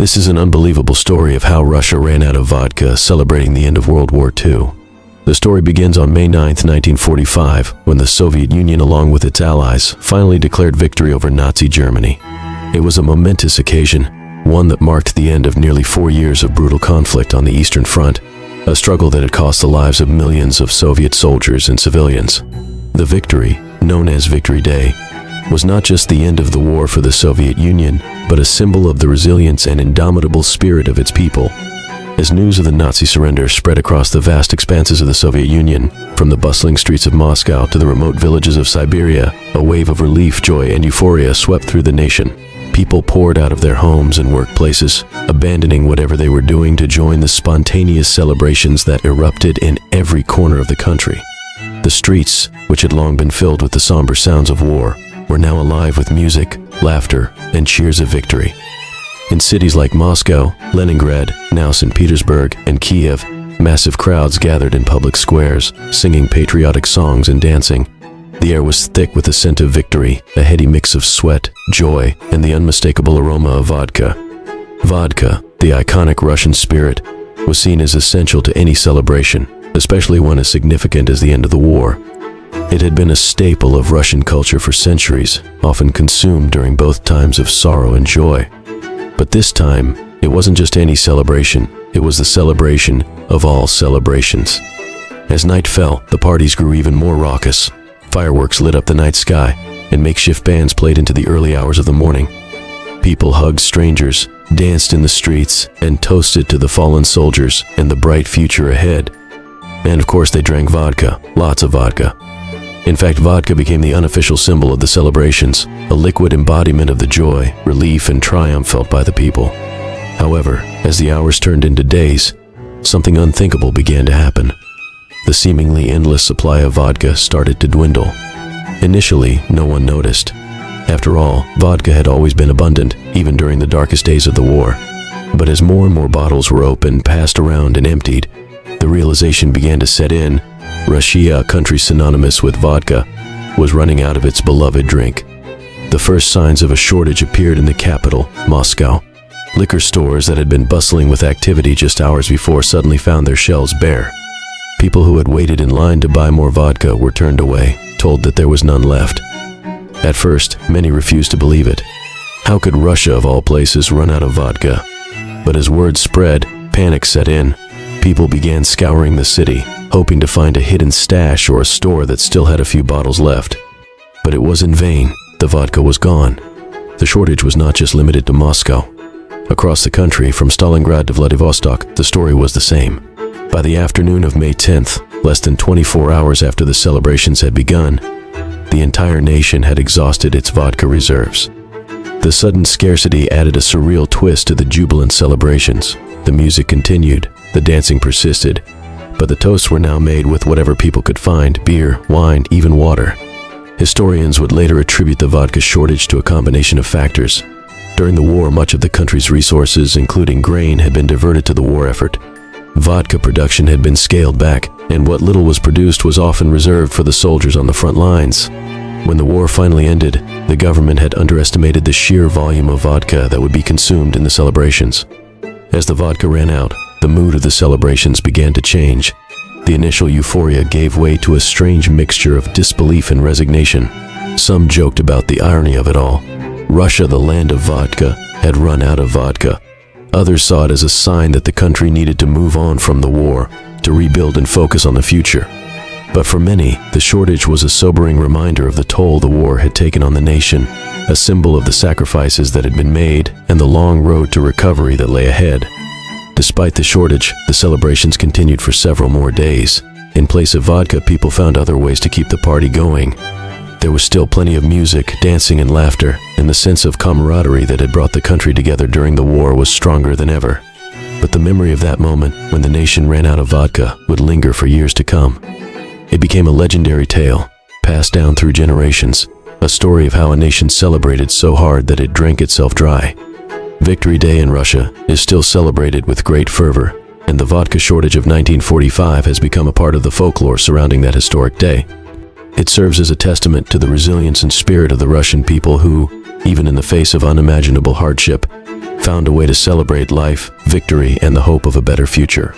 This is an unbelievable story of how Russia ran out of vodka celebrating the end of World War II. The story begins on May 9, 1945, when the Soviet Union, along with its allies, finally declared victory over Nazi Germany. It was a momentous occasion, one that marked the end of nearly 4 years of brutal conflict on the Eastern Front, a struggle that had cost the lives of millions of Soviet soldiers and civilians. The victory, known as Victory Day, was not just the end of the war for the Soviet Union, but a symbol of the resilience and indomitable spirit of its people. As news of the Nazi surrender spread across the vast expanses of the Soviet Union, from the bustling streets of Moscow to the remote villages of Siberia, a wave of relief, joy, and euphoria swept through the nation. People poured out of their homes and workplaces, abandoning whatever they were doing to join the spontaneous celebrations that erupted in every corner of the country. The streets, which had long been filled with the somber sounds of war, were now alive with music, laughter, and cheers of victory. In cities like Moscow, Leningrad, now St. Petersburg, and Kiev, massive crowds gathered in public squares, singing patriotic songs and dancing. The air was thick with the scent of victory, a heady mix of sweat, joy, and the unmistakable aroma of vodka. Vodka, the iconic Russian spirit, was seen as essential to any celebration, especially one as significant as the end of the war. It had been a staple of Russian culture for centuries, often consumed during both times of sorrow and joy. But this time, it wasn't just any celebration, it was the celebration of all celebrations. As night fell, the parties grew even more raucous. Fireworks lit up the night sky, and makeshift bands played into the early hours of the morning. People hugged strangers, danced in the streets, and toasted to the fallen soldiers and the bright future ahead. And of course, they drank vodka, lots of vodka. In fact, vodka became the unofficial symbol of the celebrations, a liquid embodiment of the joy, relief, and triumph felt by the people. However, as the hours turned into days, something unthinkable began to happen. The seemingly endless supply of vodka started to dwindle. Initially, no one noticed. After all, vodka had always been abundant, even during the darkest days of the war. But as more and more bottles were opened, passed around, and emptied, the realization began to set in. Russia, a country synonymous with vodka, was running out of its beloved drink. The first signs of a shortage appeared in the capital, Moscow. Liquor stores that had been bustling with activity just hours before suddenly found their shelves bare. People who had waited in line to buy more vodka were turned away, told that there was none left. At first, many refused to believe it. How could Russia, of all places, run out of vodka? But as word spread, panic set in. People began scouring the city, hoping to find a hidden stash or a store that still had a few bottles left. But it was in vain. The vodka was gone. The shortage was not just limited to Moscow. Across the country, from Stalingrad to Vladivostok, the story was the same. By the afternoon of May 10th, less than 24 hours after the celebrations had begun, the entire nation had exhausted its vodka reserves. The sudden scarcity added a surreal twist to the jubilant celebrations. The music continued, the dancing persisted, but the toasts were now made with whatever people could find: beer, wine, even water. Historians would later attribute the vodka shortage to a combination of factors. During the war, much of the country's resources, including grain, had been diverted to the war effort. Vodka production had been scaled back, and what little was produced was often reserved for the soldiers on the front lines. When the war finally ended, the government had underestimated the sheer volume of vodka that would be consumed in the celebrations. As the vodka ran out, the mood of the celebrations began to change. The initial euphoria gave way to a strange mixture of disbelief and resignation. Some joked about the irony of it all. Russia, the land of vodka, had run out of vodka. Others saw it as a sign that the country needed to move on from the war, to rebuild and focus on the future. But for many, the shortage was a sobering reminder of the toll the war had taken on the nation, a symbol of the sacrifices that had been made and the long road to recovery that lay ahead. Despite the shortage, the celebrations continued for several more days. In place of vodka, people found other ways to keep the party going. There was still plenty of music, dancing, and laughter, and the sense of camaraderie that had brought the country together during the war was stronger than ever. But the memory of that moment, when the nation ran out of vodka, would linger for years to come. It became a legendary tale, passed down through generations, a story of how a nation celebrated so hard that it drank itself dry. Victory Day in Russia is still celebrated with great fervor, and the vodka shortage of 1945 has become a part of the folklore surrounding that historic day. It serves as a testament to the resilience and spirit of the Russian people who, even in the face of unimaginable hardship, found a way to celebrate life, victory, and the hope of a better future.